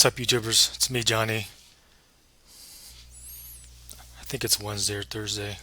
up, YouTubers? It's me, Johnny. I think it's Wednesday or Thursday.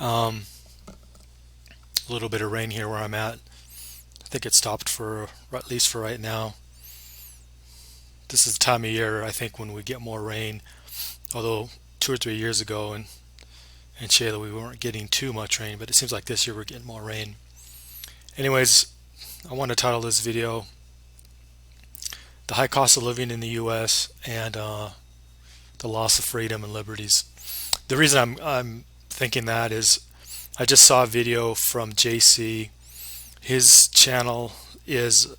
Um, a little bit of rain here where I'm at. I think it stopped for at least for right now. This is the time of year I think when we get more rain. Although 2 or 3 years ago in Shayla we weren't getting too much rain, but it seems like this year we're getting more rain. Anyways, I want to title this video "The High Cost of Living in the U.S. and the Loss of Freedom and Liberties." The reason I'm thinking that is I just saw a video from JC. His channel is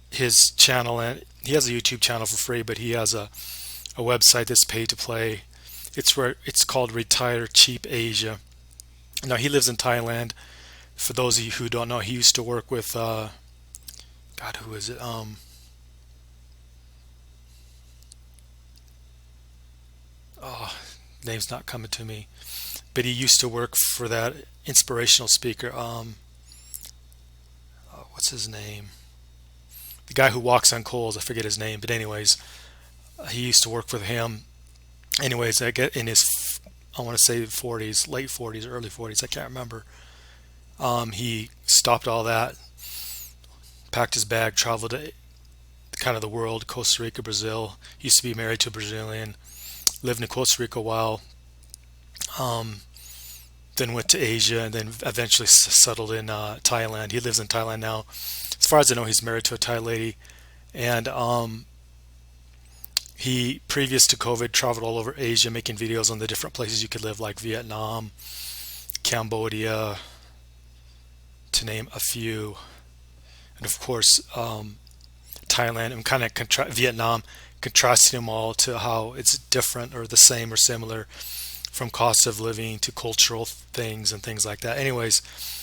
his channel, and he has a YouTube channel for free, but he has a website that's paid to play. It's called Retire Cheap Asia. Now he lives in Thailand. For those of you who don't know, he used to work with God, who is it? Oh, name's not coming to me. But he used to work for that inspirational speaker. What's his name? The guy who walks on coals. I forget his name. But anyways, he used to work with him. Anyways, I get in his, I want to say 40s, late 40s, early 40s. I can't remember. He stopped all that, packed his bag, traveled to kind of the world, Costa Rica, Brazil. He used to be married to a Brazilian. Lived in Costa Rica a while. Um, then went to Asia, and then eventually settled in Thailand. He lives in Thailand now. As far as I know, he's married to a Thai lady, and he, previous to COVID, traveled all over Asia, making videos on the different places you could live, like Vietnam, Cambodia, to name a few, and of course Thailand, and kind of Vietnam, contrasting them all to how it's different or the same or similar from cost of living to cultural things and things like that. Anyways,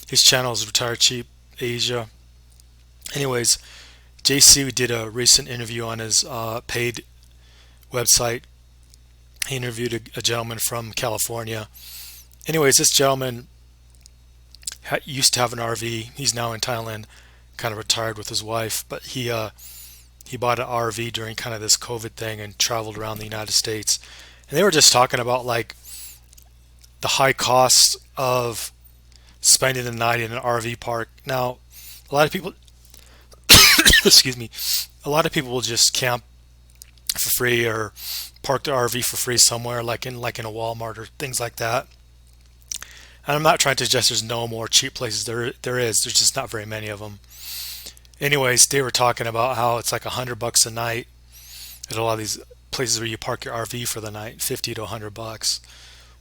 his channel is Retire Cheap Asia. Anyways, JC did a recent interview on his paid website. He interviewed a gentleman from California. Anyways, this gentleman used to have an RV. He's now in Thailand, kind of retired with his wife, but he bought an RV during kind of this COVID thing and traveled around the United States. And they were just talking about like the high cost of spending the night in an RV park. Now, a lot of people, excuse me, a lot of people will just camp for free or park their RV for free somewhere, like in a Walmart or things like that. And I'm not trying to suggest there's no more cheap places. There is. There's just not very many of them. Anyways, they were talking about how it's like $100 a night at a lot of these places where you park your RV for the night, 50 to $100.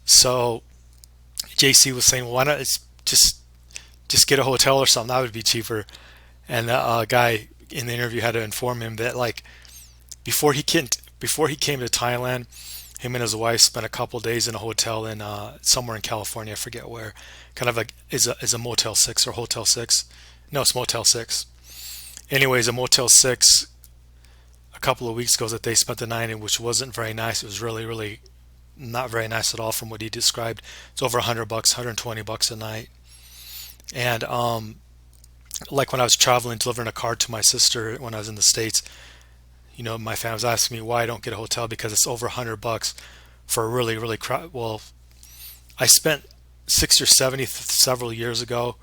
So JC was saying, well, why not just get a hotel or something? That would be cheaper. And the guy in the interview had to inform him that like before he came to Thailand, him and his wife spent a couple days in a hotel in somewhere in California, I forget where. Kind of like is a Motel 6 or Hotel 6. No, it's Motel 6. Anyways, a Motel 6 a couple of weeks ago that they spent the night in, which wasn't very nice. It was really, really not very nice at all from what he described. It's over $100, $120 a night. And like when I was traveling, delivering a card to my sister when I was in the States, you know, my fam was asking me why I don't get a hotel because it's over $100 for a really, really well, I spent 60 or 70 several years ago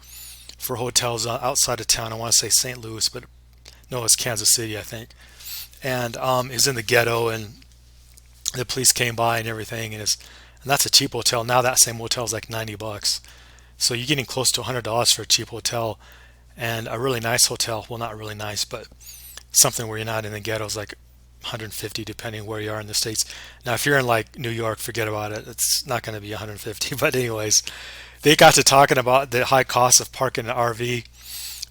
for hotels outside of town. I want to say St. Louis, but no, it's Kansas City, I think. And it was in the ghetto, and the police came by and everything, and that's a cheap hotel. Now that same hotel is like $90. So you're getting close to $100 for a cheap hotel, and a really nice hotel. Well, not really nice, but something where you're not in the ghetto is like 150, depending where you are in the States. Now, if you're in like New York, forget about it. It's not going to be 150. But anyways, they got to talking about the high cost of parking an RV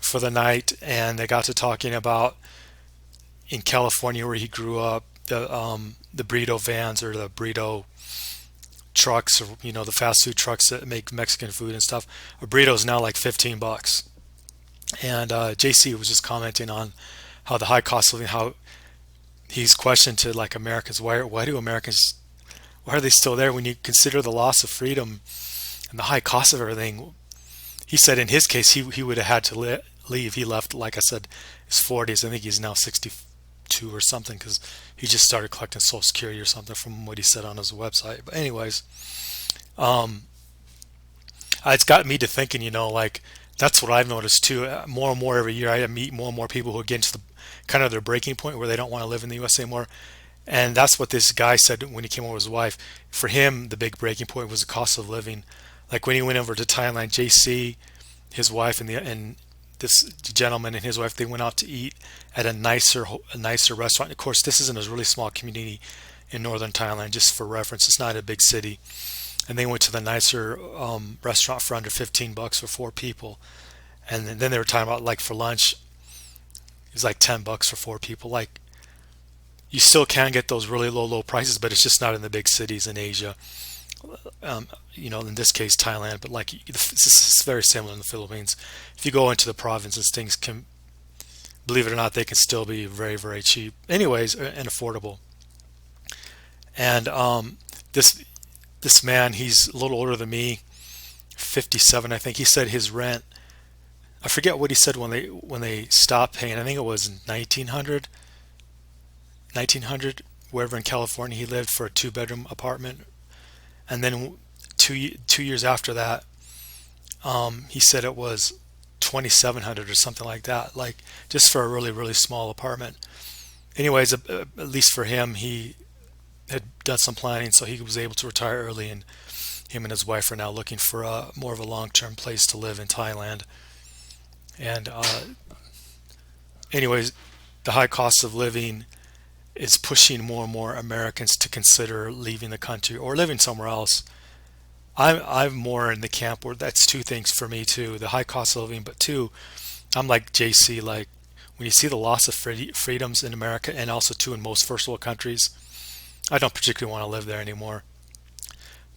for the night, and they got to talking about in California where he grew up, the burrito vans or the burrito trucks, or you know, the fast food trucks that make Mexican food and stuff. A burrito is now like $15. And JC was just commenting on how the high cost of living, how he's questioned to like Americans, why do Americans, why are they still there when you consider the loss of freedom and the high cost of everything? He said in his case he would have had to leave. He left, like I said, his 40s. I think he's now two or something, because he just started collecting Social Security or something from what he said on his website. But anyways, um, it's got me to thinking, like that's what I've noticed too. More and more every year, I meet more and more people who get to the kind of their breaking point where they don't want to live in the U.S. anymore. And that's what this guy said when he came over with his wife. For him, the big breaking point was the cost of living. Like when he went over to Thailand, JC, his wife, and this gentleman and his wife, they went out to eat at a nicer restaurant. Of course, this is in a really small community in northern Thailand. Just for reference, it's not a big city. And they went to the nicer restaurant for under $15 for four people. And then they were talking about like for lunch, it was like $10 for four people. Like you still can get those really low prices, but it's just not in the big cities in Asia. In this case Thailand, but like it's very similar in the Philippines. If you go into the provinces, things can, believe it or not, they can still be very, very cheap. Anyways, and affordable. And this man, he's a little older than me, 57, I think. He said his rent, I forget what he said when they stopped paying. I think it was 1900, wherever in California he lived, for a two-bedroom apartment. And then 2 years after that, he said it was 2,700 or something like that, like just for a really, really small apartment. Anyways, at least for him, he had done some planning, so he was able to retire early, and him and his wife are now looking for more of a long-term place to live in Thailand. And anyways, the high cost of living is pushing more and more Americans to consider leaving the country or living somewhere else. I'm more in the camp where that's two things for me too: the high cost of living, but two, I'm like JC. Like when you see the loss of freedoms in America, and also too in most first world countries, I don't particularly want to live there anymore.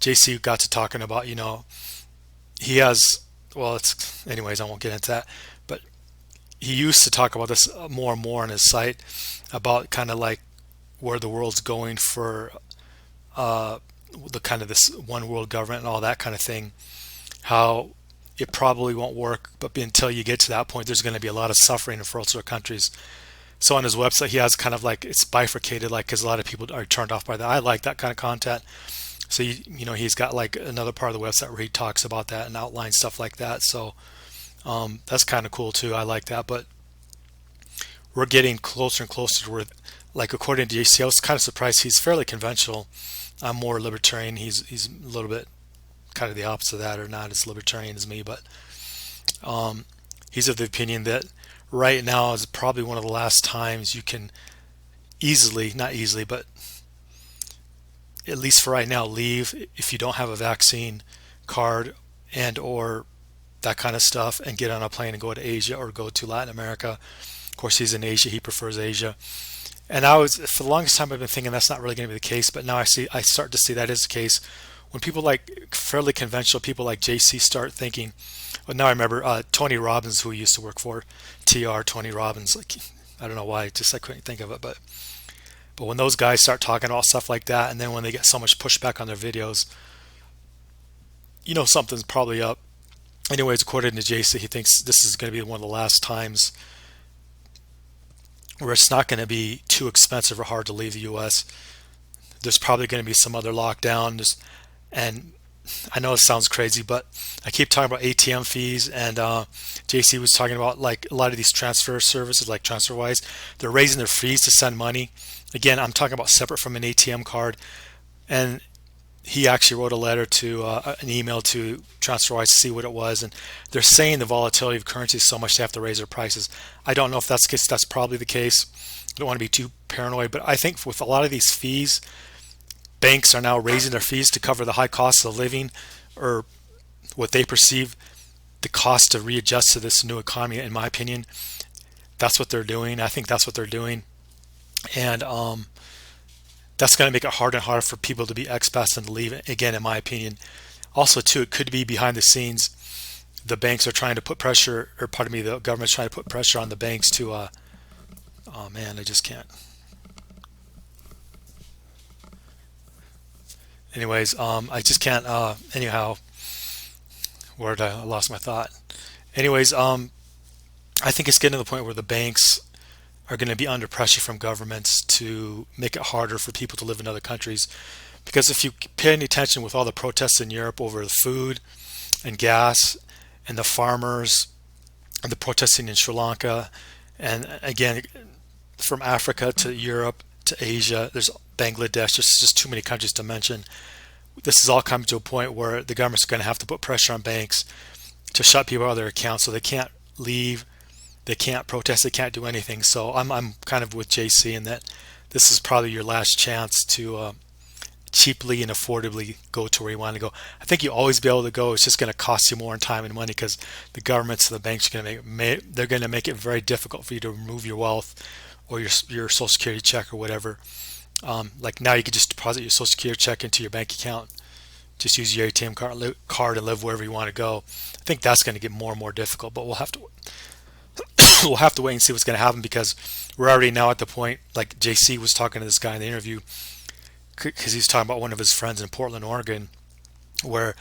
JC got to talking about, he has, well, it's, anyways, I won't get into that, but he used to talk about this more and more on his site about kind of like where the world's going for the kind of this one world government and all that kind of thing, how it probably won't work, but until you get to that point, there's going to be a lot of suffering in first world countries. So on his website, he has kind of like, it's bifurcated, like, because a lot of people are turned off by that. I like that kind of content. So, he's got like another part of the website where he talks about that and outlines stuff like that. So that's kind of cool too. I like that. But we're getting closer and closer to where, like, according to JC, I was kind of surprised. He's fairly conventional. I'm more libertarian. He's a little bit kind of the opposite of that, or not as libertarian as me. But he's of the opinion that right now is probably one of the last times you can easily, not easily, but at least for right now, leave if you don't have a vaccine card and or that kind of stuff, and get on a plane and go to Asia or go to Latin America. Of course, he's in Asia. He prefers Asia. And for the longest time, I've been thinking that's not really going to be the case. But now I start to see that is the case. When people like fairly conventional people like JC start thinking, well, now I remember Tony Robbins, who he used to work for, Tony Robbins. Like, I don't know why, just I couldn't think of it. But when those guys start talking about stuff like that, and then when they get so much pushback on their videos, something's probably up. Anyways, according to JC, he thinks this is going to be one of the last times where it's not going to be too expensive or hard to leave the U.S. There's probably going to be some other lockdown. And I know it sounds crazy, but I keep talking about ATM fees, and JC was talking about like a lot of these transfer services like TransferWise, they're raising their fees to send money. Again, I'm talking about separate from an ATM card. And he actually wrote a letter to an email to TransferWise to see what it was, and they're saying the volatility of currency is so much they have to raise their prices. I don't know if that's the case. That's probably the case. I don't want to be too paranoid, but I think with a lot of these fees, banks are now raising their fees to cover the high cost of living, or what they perceive the cost to readjust to this new economy. In my opinion, that's what they're doing. I think that's what they're doing, and that's going to make it harder and harder for people to be expats and to leave. Again, in my opinion, also too, it could be behind the scenes. The banks are trying to put pressure, or pardon me, the government's trying to put pressure on the banks to. Oh man, I just can't. Anyways, I just can't. Anyhow, where did I lost my thought? Anyways, I think it's getting to the point where the banks are going to be under pressure from governments to make it harder for people to live in other countries. Because if you pay any attention with all the protests in Europe over the food and gas and the farmers and the protesting in Sri Lanka, and again, from Africa to Europe to Asia, there's Bangladesh, there's just too many countries to mention. This is all coming to a point where the government's going to have to put pressure on banks to shut people out of their accounts so they can't leave, they can't protest, they can't do anything. So I'm kind of with JC in that this is probably your last chance to cheaply and affordably go to where you want to go. I think you always be able to go. It's just going to cost you more in time and money because the governments and the banks are going to they're going to make it very difficult for you to remove your wealth or your Social Security check or whatever. Like now you could just deposit your Social Security check into your bank account, just use your ATM card and live wherever you want to go. I think that's going to get more and more difficult, but we'll have to we'll have to wait and see what's going to happen because we're already now at the point, like JC was talking to this guy in the interview, because he's talking about one of his friends in Portland, Oregon, where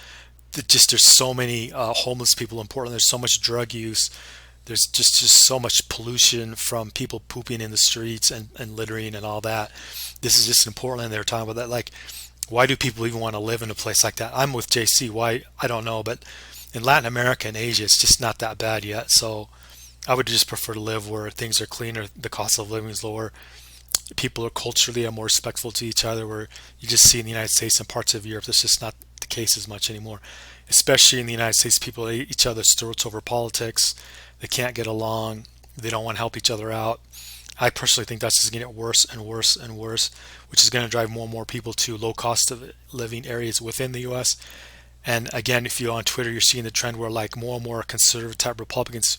there's so many homeless people in Portland. There's so much drug use. There's just so much pollution from people pooping in the streets and littering and all that. This is just in Portland. They were talking about that. Like, why do people even want to live in a place like that? I'm with JC. Why? I don't know. But in Latin America and Asia, it's just not that bad yet. So I would just prefer to live where things are cleaner, the cost of living is lower, people are culturally more respectful to each other, where you just see in the United States and parts of Europe that's just not the case as much anymore. Especially in the United States, people eat each other's throats over politics. They can't get along. They don't want to help each other out. I personally think that's just going to get worse and worse and worse, which is going to drive more and more people to low cost of living areas within the U.S. And again, if you're on Twitter, you're seeing the trend where like more and more conservative type Republicans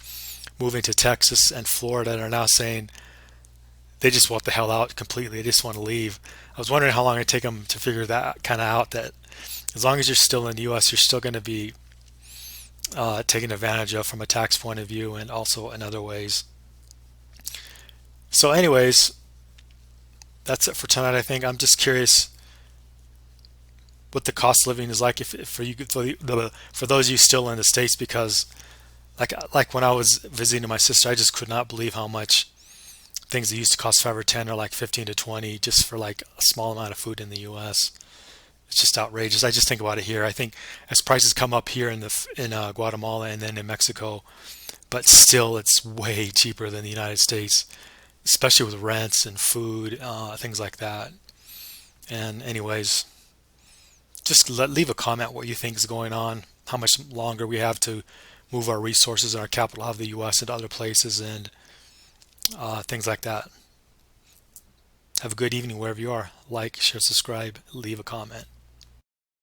moving to Texas and Florida are now saying they just want the hell out completely. They just want to leave. I was wondering how long it'd take them to figure that kind of out, that as long as you're still in the U.S., you're still going to be taken advantage of from a tax point of view and also in other ways. So anyways, that's it for tonight. I think I'm just curious what the cost of living is like if for you, for those of you still in the States, because like when I was visiting my sister, I just could not believe how much things that used to cost 5 or 10 are like 15 to 20 just for like a small amount of food in the US. It's just outrageous. I just think about it here. I think as prices come up here in Guatemala and then in Mexico, but still it's way cheaper than the United States, especially with rents and food, things like that. And anyways, just leave a comment what you think is going on, how much longer we have to move our resources and our capital out of the US into other places, and things like that. Have a good evening wherever you are. Like, share, subscribe, leave a comment.